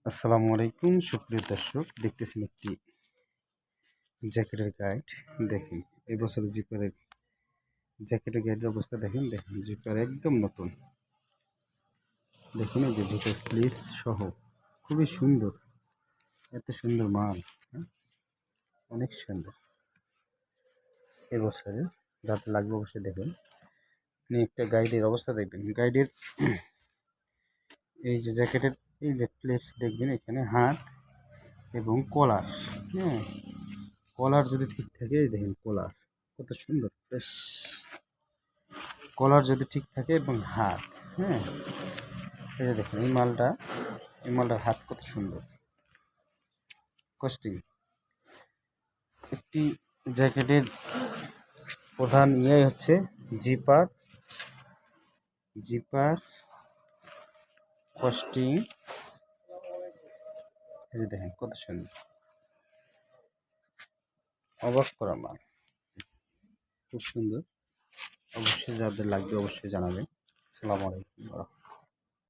আসসালামু আলাইকুম সুপ্রিয় দর্শক, দেখতেছেন একটি জ্যাকেটের গাইড। দেখেন এবছরের জিপারের জ্যাকেটের গাইডের অবস্থা দেখেন জিপার একদম নতুন। দেখুন এই যে ভিতরে ক্লিপস সহ খুবই সুন্দর, এত সুন্দর মাল। হ্যাঁ, অনেক সুন্দর। এবছরের যাতে লাগবে অবশ্যই দেখুন। আপনি একটা গাইডের অবস্থা দেখবেন, গাইডের এই যে জ্যাকেটের এই যে ক্লিপস দেখবেন, এখানে হাত এবং কলার। হ্যাঁ, কলার যদি ঠিক থাকে, এই দেখেন কলার কত সুন্দর ফ্রেশ। কলার যদি ঠিক থাকে এবং হাত, হ্যাঁ, এই যে দেখেন এই মালটার হাত কত সুন্দর। কস্টিং একটি জ্যাকেটের প্রধান হচ্ছে জিপার, কস্টিং। এই যে দেখেন কত সুন্দর, অবাক করা মাল, খুব সুন্দর। অবশ্যই যাদের লাগবে অবশ্যই জানাবেন। আসসালামু আলাইকুম।